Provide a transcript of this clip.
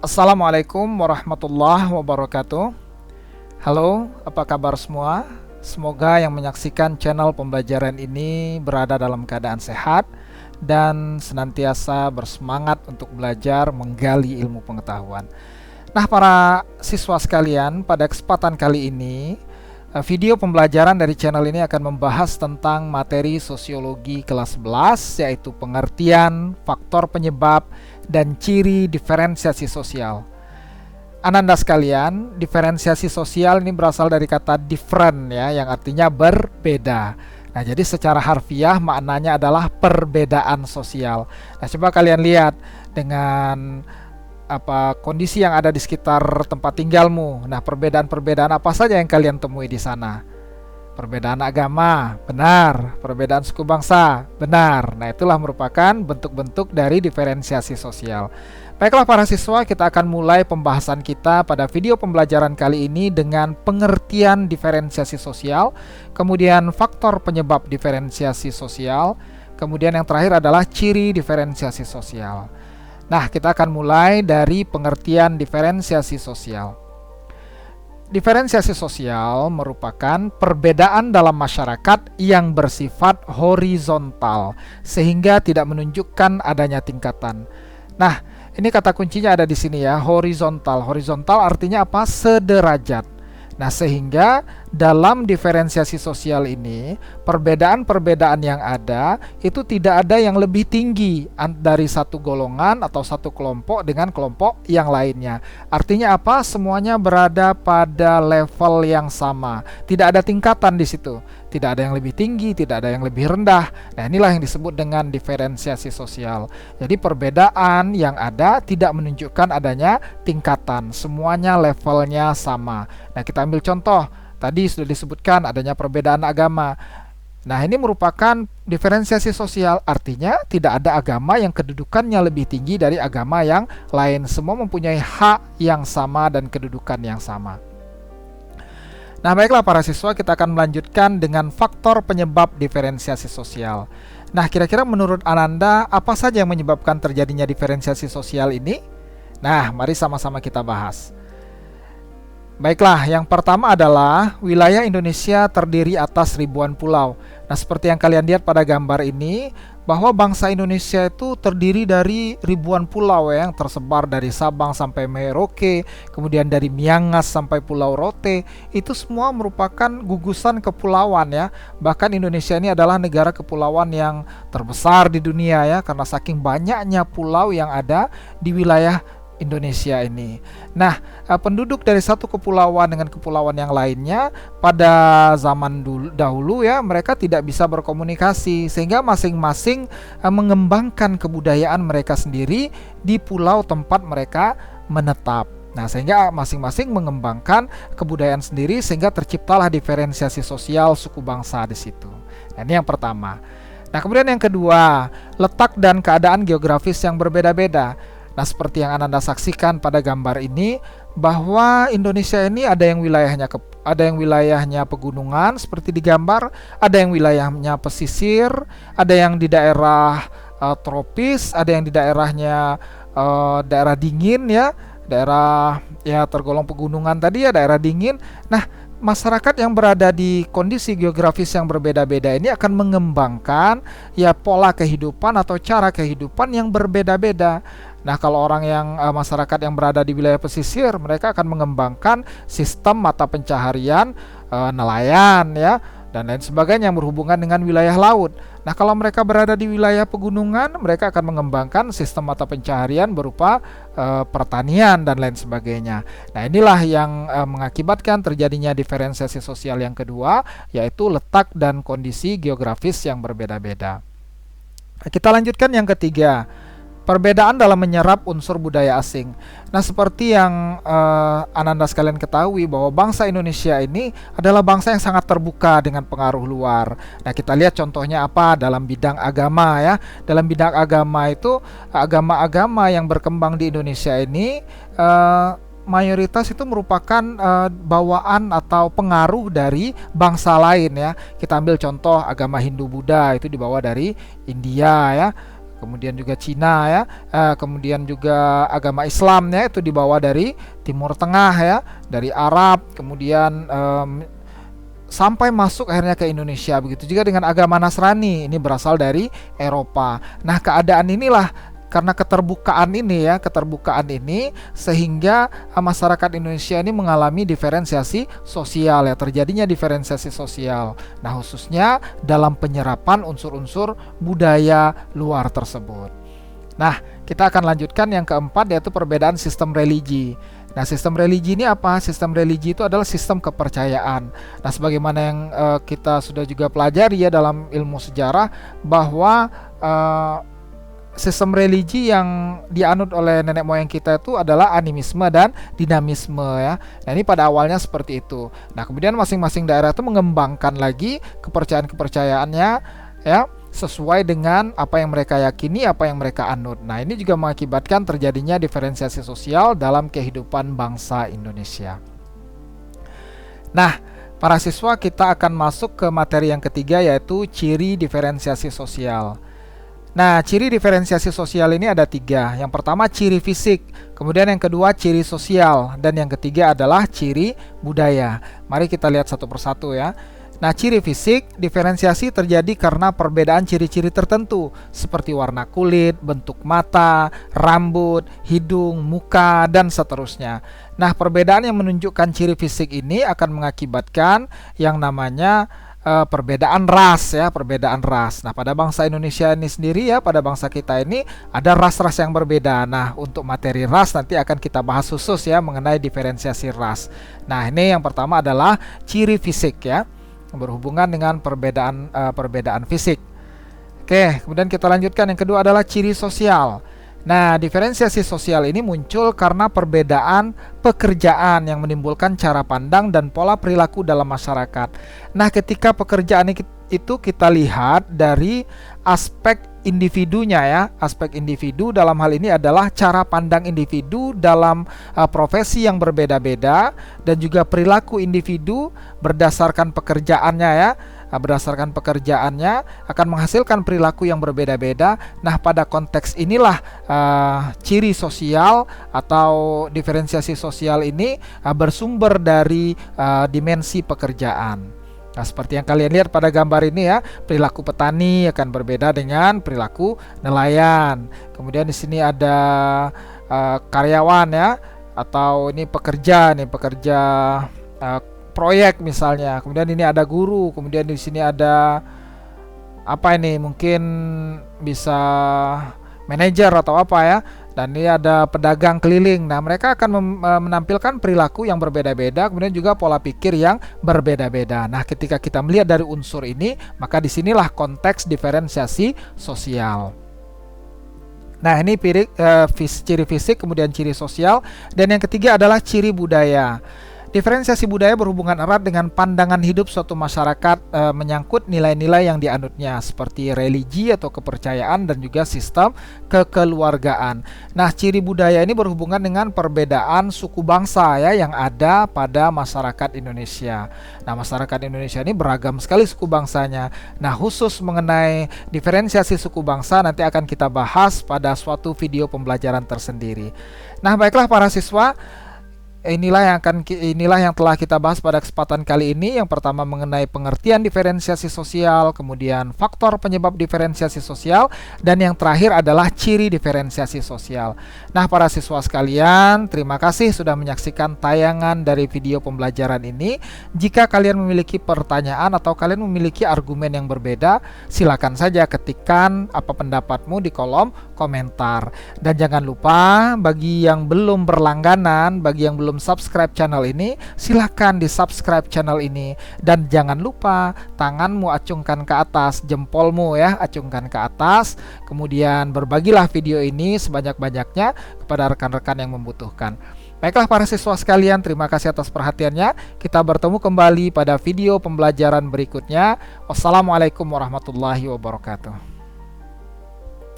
Assalamualaikum warahmatullahi wabarakatuh. Halo, apa kabar semua? Semoga yang menyaksikan channel pembelajaran ini berada dalam keadaan sehat dan senantiasa bersemangat untuk belajar menggali ilmu pengetahuan. Nah, para siswa sekalian, pada kesempatan kali ini video pembelajaran dari channel ini akan membahas tentang materi sosiologi kelas 11, yaitu pengertian, faktor penyebab, dan ciri diferensiasi sosial. Ananda sekalian, diferensiasi sosial ini berasal dari kata different ya, yang artinya berbeda. Nah, jadi secara harfiah maknanya adalah perbedaan sosial. Nah, coba kalian lihat dengan kondisi yang ada di sekitar tempat tinggalmu. Nah, perbedaan-perbedaan apa saja yang kalian temui di sana? Perbedaan agama, benar. Perbedaan suku bangsa, benar. Nah, itulah merupakan bentuk-bentuk dari diferensiasi sosial. Baiklah para siswa, kita akan mulai pembahasan kita pada video pembelajaran kali ini dengan pengertian diferensiasi sosial, kemudian faktor penyebab diferensiasi sosial, kemudian yang terakhir adalah ciri diferensiasi sosial. Nah, kita akan mulai dari pengertian diferensiasi sosial. Diferensiasi sosial merupakan perbedaan dalam masyarakat yang bersifat horizontal, sehingga tidak menunjukkan adanya tingkatan. Nah, ini kata kuncinya ada di sini ya, horizontal. Horizontal artinya apa? Sederajat. Nah, sehingga dalam diferensiasi sosial ini, perbedaan-perbedaan yang ada itu tidak ada yang lebih tinggi dari satu golongan atau satu kelompok dengan kelompok yang lainnya. Artinya apa? Semuanya berada pada level yang sama. Tidak ada tingkatan di situ. Tidak ada yang lebih tinggi, tidak ada yang lebih rendah. Nah, inilah yang disebut dengan diferensiasi sosial. Jadi perbedaan yang ada tidak menunjukkan adanya tingkatan. Semuanya levelnya sama. Nah, kita ambil contoh. Tadi sudah disebutkan adanya perbedaan agama. Nah, ini merupakan diferensiasi sosial. Artinya tidak ada agama yang kedudukannya lebih tinggi dari agama yang lain. Semua mempunyai hak yang sama dan kedudukan yang sama. Nah, baiklah para siswa, kita akan melanjutkan dengan faktor penyebab diferensiasi sosial. Nah, kira-kira menurut Ananda, apa saja yang menyebabkan terjadinya diferensiasi sosial ini? Nah, mari sama-sama kita bahas. Baiklah, yang pertama adalah wilayah Indonesia terdiri atas ribuan pulau. Nah, seperti yang kalian lihat pada gambar ini, bahwa bangsa Indonesia itu terdiri dari ribuan pulau yang tersebar dari Sabang sampai Merauke, kemudian dari Miangas sampai Pulau Rote. Itu semua merupakan gugusan kepulauan ya. Bahkan Indonesia ini adalah negara kepulauan yang terbesar di dunia ya, karena saking banyaknya pulau yang ada di wilayah Indonesia ini. Nah, penduduk dari satu kepulauan dengan kepulauan yang lainnya pada zaman dahulu ya, mereka tidak bisa berkomunikasi, sehingga masing-masing mengembangkan kebudayaan mereka sendiri di pulau tempat mereka menetap. Nah, sehingga masing-masing mengembangkan kebudayaan sendiri, sehingga terciptalah diferensiasi sosial suku bangsa di situ. Nah, ini yang pertama. Nah, kemudian yang kedua, letak dan keadaan geografis yang berbeda-beda. Nah, seperti yang Anda saksikan pada gambar ini, bahwa Indonesia ini ada yang wilayahnya pegunungan seperti di gambar, ada yang wilayahnya pesisir, ada yang di daerah tropis, ada yang di daerahnya daerah dingin ya, daerah ya tergolong pegunungan tadi ya, daerah dingin. Nah, masyarakat yang berada di kondisi geografis yang berbeda-beda ini akan mengembangkan ya pola kehidupan atau cara kehidupan yang berbeda-beda. Nah, kalau orang yang masyarakat yang berada di wilayah pesisir, mereka akan mengembangkan sistem mata pencaharian nelayan ya, dan lain sebagainya yang berhubungan dengan wilayah laut. Nah, kalau mereka berada di wilayah pegunungan, mereka akan mengembangkan sistem mata pencaharian berupa pertanian dan lain sebagainya. Nah, inilah yang mengakibatkan terjadinya diferensiasi sosial yang kedua, yaitu letak dan kondisi geografis yang berbeda-beda. Kita lanjutkan yang ketiga, perbedaan dalam menyerap unsur budaya asing. Nah, seperti yang Ananda sekalian ketahui, bahwa bangsa Indonesia ini adalah bangsa yang sangat terbuka dengan pengaruh luar. Nah, kita lihat contohnya apa dalam bidang agama ya. Dalam bidang agama itu, agama-agama yang berkembang di Indonesia ini mayoritas itu merupakan bawaan atau pengaruh dari bangsa lain ya. Kita ambil contoh agama Hindu Buddha, itu dibawa dari India ya. kemudian juga Cina ya, kemudian juga agama Islam ya, itu dibawa dari Timur Tengah ya, dari Arab, kemudian sampai masuk akhirnya ke Indonesia. Begitu juga dengan agama Nasrani, ini berasal dari Eropa. Nah, keadaan inilah, karena keterbukaan ini sehingga masyarakat Indonesia ini mengalami diferensiasi sosial ya, terjadinya diferensiasi sosial. Nah, khususnya dalam penyerapan unsur-unsur budaya luar tersebut. Nah, kita akan lanjutkan yang keempat, yaitu perbedaan sistem religi. Nah, sistem religi ini apa? Sistem religi itu adalah sistem kepercayaan. Nah, sebagaimana yang kita sudah juga pelajari ya dalam ilmu sejarah, bahwa sistem religi yang dianut oleh nenek moyang kita itu adalah animisme dan dinamisme ya. Nah, ini pada awalnya seperti itu. Nah, kemudian masing-masing daerah itu mengembangkan lagi kepercayaan-kepercayaannya ya, sesuai dengan apa yang mereka yakini, apa yang mereka anut. Nah, ini juga mengakibatkan terjadinya diferensiasi sosial dalam kehidupan bangsa Indonesia. Nah, para siswa, kita akan masuk ke materi yang ketiga, yaitu ciri diferensiasi sosial. Nah, ciri diferensiasi sosial ini ada 3. Yang pertama ciri fisik, kemudian yang kedua ciri sosial, dan yang ketiga adalah ciri budaya. Mari kita lihat satu persatu ya. Nah, ciri fisik, diferensiasi terjadi karena perbedaan ciri-ciri tertentu seperti warna kulit, bentuk mata, rambut, hidung, muka, dan seterusnya. Nah, perbedaan yang menunjukkan ciri fisik ini akan mengakibatkan yang namanya perbedaan ras ya, perbedaan ras. Nah, pada bangsa Indonesia ini sendiri ya, pada bangsa kita ini ada ras-ras yang berbeda. Nah, untuk materi ras nanti akan kita bahas khusus ya mengenai diferensiasi ras. Nah, ini yang pertama adalah ciri fisik ya, berhubungan dengan perbedaan fisik. Oke, kemudian kita lanjutkan, yang kedua adalah ciri sosial. Nah, diferensiasi sosial ini muncul karena perbedaan pekerjaan yang menimbulkan cara pandang dan pola perilaku dalam masyarakat. Nah, ketika pekerjaan itu kita lihat dari aspek individunya ya. Aspek individu dalam hal ini adalah cara pandang individu dalam profesi yang berbeda-beda, dan juga perilaku individu berdasarkan pekerjaannya ya. Berdasarkan pekerjaannya akan menghasilkan perilaku yang berbeda-beda. Nah, pada konteks inilah ciri sosial atau diferensiasi sosial ini bersumber dari dimensi pekerjaan. Nah, seperti yang kalian lihat pada gambar ini ya, perilaku petani akan berbeda dengan perilaku nelayan. Kemudian di sini ada karyawan ya, atau ini pekerja proyek misalnya. Kemudian ini ada guru, kemudian di sini ada apa ini? Mungkin bisa manajer atau apa ya. Dan ini ada pedagang keliling. Nah, mereka akan menampilkan perilaku yang berbeda-beda, kemudian juga pola pikir yang berbeda-beda. Nah, ketika kita melihat dari unsur ini, maka disinilah konteks diferensiasi sosial. Nah, ini ciri fisik, kemudian ciri sosial, dan yang ketiga adalah ciri budaya. Diferensiasi budaya berhubungan erat dengan pandangan hidup suatu masyarakat menyangkut nilai-nilai yang dianutnya seperti religi atau kepercayaan dan juga sistem kekeluargaan. Nah, ciri budaya ini berhubungan dengan perbedaan suku bangsa ya yang ada pada masyarakat Indonesia. Nah, masyarakat Indonesia ini beragam sekali suku bangsanya. Nah, khusus mengenai diferensiasi suku bangsa nanti akan kita bahas pada suatu video pembelajaran tersendiri. Nah, baiklah para siswa, inilah yang telah kita bahas pada kesempatan kali ini. Yang pertama mengenai pengertian diferensiasi sosial, kemudian faktor penyebab diferensiasi sosial, dan yang terakhir adalah ciri diferensiasi sosial. Nah, para siswa sekalian, terima kasih sudah menyaksikan tayangan dari video pembelajaran ini. Jika kalian memiliki pertanyaan atau kalian memiliki argumen yang berbeda, silakan saja ketikkan apa pendapatmu di kolom komentar. Dan jangan lupa, bagi yang belum berlangganan, bagi yang belum subscribe channel ini, silahkan di subscribe channel ini. Dan jangan lupa tanganmu acungkan ke atas, jempolmu ya acungkan ke atas. Kemudian berbagilah video ini sebanyak-banyaknya kepada rekan-rekan yang membutuhkan. Baiklah para siswa sekalian, terima kasih atas perhatiannya. Kita bertemu kembali pada video pembelajaran berikutnya. Wassalamualaikum warahmatullahi wabarakatuh.